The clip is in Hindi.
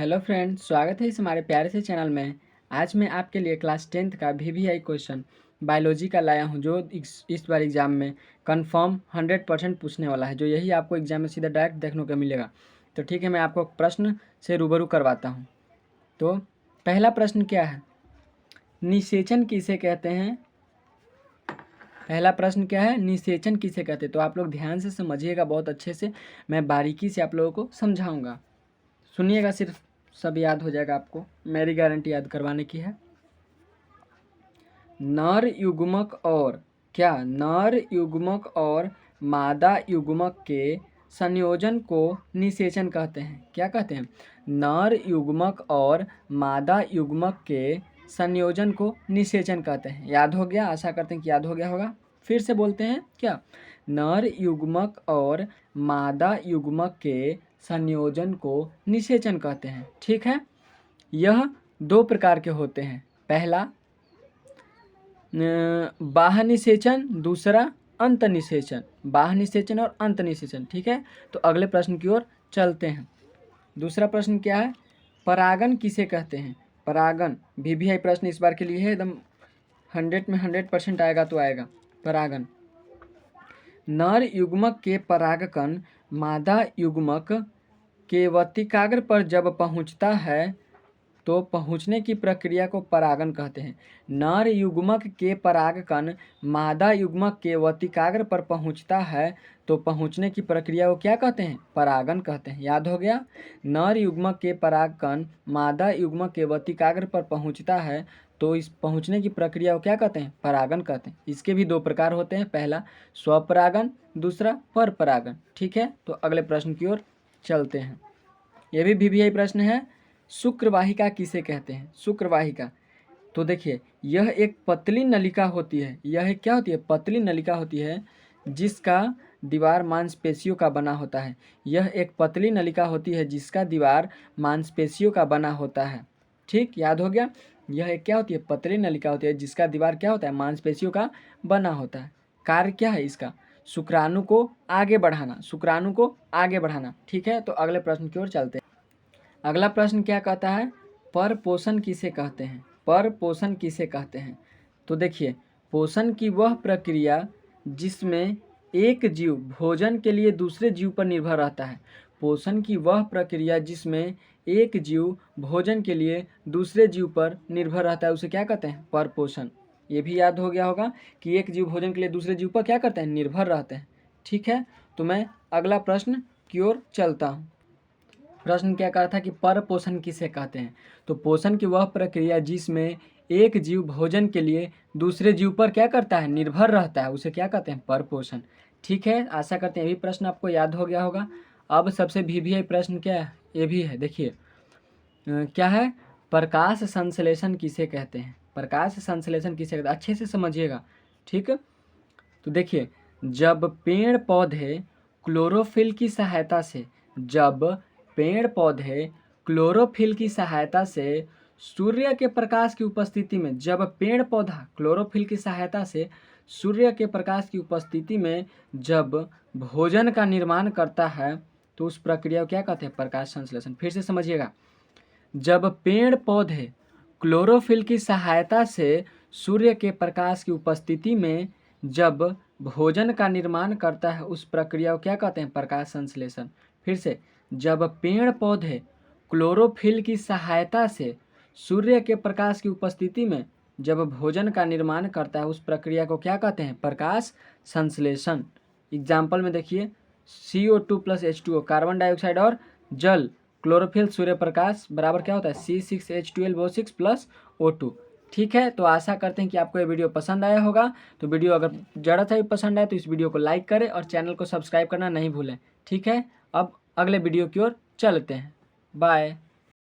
हेलो फ्रेंड्स, स्वागत है इस हमारे प्यारे से चैनल में। आज मैं आपके लिए क्लास 10th का वीवीआई क्वेश्चन बायोलॉजी का लाया हूं, जो इस बार एग्ज़ाम में कंफर्म 100% पूछने वाला है, जो यही आपको एग्ज़ाम में सीधा डायरेक्ट देखने को मिलेगा। तो ठीक है, मैं आपको प्रश्न से रूबरू करवाता हूँ। तो पहला प्रश्न क्या है? निषेचन किसे कहते हैं? पहला प्रश्न क्या है? निषेचन किसे कहते हैं? तो आप लोग ध्यान से समझिएगा, बहुत अच्छे से मैं बारीकी से आप लोगों को समझाऊँगा। सुनिएगा, सिर्फ सब याद हो जाएगा आपको, मेरी गारंटी याद करवाने की है। नर युग्मक और क्या? नर युग्मक और मादा युग्मक के संयोजन को निषेचन कहते हैं। क्या कहते हैं? नर युग्मक और मादा युग्मक के संयोजन को निषेचन कहते हैं। याद हो गया? आशा करते हैं कि याद हो गया होगा। फिर से बोलते हैं, क्या? नर युग्मक और मादा युग्मक के संयोजन को निषेचन कहते हैं। ठीक है, यह दो प्रकार के होते हैं। पहला बाह्य निषेचन, दूसरा अंत निषेचन। बाह्य निषेचन और अंत निषेचन। ठीक है, तो अगले प्रश्न की ओर चलते हैं। दूसरा प्रश्न क्या है? परागन किसे कहते हैं? परागन वीवीआई प्रश्न इस बार के लिए है, एकदम 100 में 100% आएगा तो आएगा। परागन, नर युग्मक के परागकण मादा युग्मक के वर्तिकाग्र पर जब पहुंचता है तो पहुंचने की प्रक्रिया को परागन कहते हैं। नर युग्मक के परागकण मादा युग्मक के वर्तिकाग्र पर पहुंचता है तो पहुंचने की प्रक्रिया को क्या कहते हैं? परागन कहते हैं। याद हो गया? नर युग्मक के परागकण मादा युग्मक के वर्तिकाग्र पर पहुंचता है तो इस पहुंचने की प्रक्रिया को क्या कहते हैं? परागन कहते हैं। इसके भी दो प्रकार होते हैं, पहला स्वपरागन, दूसरा परपरागन। ठीक है, तो अगले प्रश्न की ओर चलते हैं। यह भी वीवीआई प्रश्न है। शुक्रवाहिका किसे कहते हैं? शुक्रवाहिका, तो देखिए, यह एक पतली नलिका होती है। यह क्या होती है? पतली नलिका होती है जिसका दीवार मांसपेशियों का बना होता है। यह एक पतली नलिका होती है जिसका दीवार मांसपेशियों का बना होता है। ठीक, याद हो गया? यह एक क्या होती है? पतली नलिका होती है जिसका दीवार क्या होता है? मांसपेशियों का बना होता है। कार्य क्या है इसका? शुक्राणु को आगे बढ़ाना, शुक्राणु को आगे बढ़ाना। ठीक है, तो अगले प्रश्न की ओर चलते हैं। अगला प्रश्न क्या कहता है? परपोषण किसे कहते हैं? परपोषण किसे कहते हैं? तो देखिए, पोषण की वह प्रक्रिया जिसमें एक जीव भोजन के लिए दूसरे जीव पर निर्भर रहता है। पोषण की वह प्रक्रिया जिसमें एक जीव भोजन के लिए दूसरे जीव पर निर्भर रहता है, उसे क्या कहते हैं? परपोषण। ये भी याद हो गया होगा कि एक जीव भोजन के लिए दूसरे जीव पर क्या करते हैं? निर्भर रहते हैं। ठीक है, तो मैं अगला प्रश्न की ओर चलता हूँ। प्रश्न क्या कहा था कि परपोषण किसे कहते हैं? तो पोषण की वह प्रक्रिया जिसमें एक जीव भोजन के लिए दूसरे जीव पर क्या करता है? निर्भर रहता है, उसे क्या कहते हैं? परपोषण। ठीक है, आशा करते हैं ये भी प्रश्न आपको याद हो गया होगा। अब सबसे वीवीआई प्रश्न क्या है? ये भी है, देखिए क्या है? प्रकाश संश्लेषण किसे कहते हैं? प्रकाश संश्लेषण किसे कहते हैं? अच्छे से समझिएगा। ठीक, तो देखिए, जब पेड़ पौधे क्लोरोफिल की सहायता से जब पेड़ पौधे क्लोरोफिल की सहायता से सूर्य के प्रकाश की उपस्थिति में जब पेड़ पौधा क्लोरोफिल की सहायता से सूर्य के प्रकाश की उपस्थिति में जब भोजन का निर्माण करता है तो उस प्रक्रिया को क्या कहते हैं? प्रकाश संश्लेषण। फिर से समझिएगा, जब पेड़ पौधे क्लोरोफिल की सहायता से सूर्य के प्रकाश की उपस्थिति में जब भोजन का निर्माण करता है उस प्रक्रिया को क्या कहते हैं? प्रकाश संश्लेषण। फिर से, जब पेड़ पौधे क्लोरोफिल की सहायता से सूर्य के प्रकाश की उपस्थिति में जब भोजन का निर्माण करता है उस प्रक्रिया को क्या कहते हैं? प्रकाश संश्लेषण। एग्जाम्पल में देखिए, CO2 + H2O, कार्बन डाइऑक्साइड और जल, क्लोरोफिल, सूर्य प्रकाश बराबर क्या होता है? C6H12O6 + O2। ठीक है, तो आशा करते हैं कि आपको ये वीडियो पसंद आया होगा। तो वीडियो अगर ज़रा सा भी पसंद आए तो इस वीडियो को लाइक करें और चैनल को सब्सक्राइब करना नहीं भूलें। ठीक है, अब अगले वीडियो की ओर चलते हैं। बाय।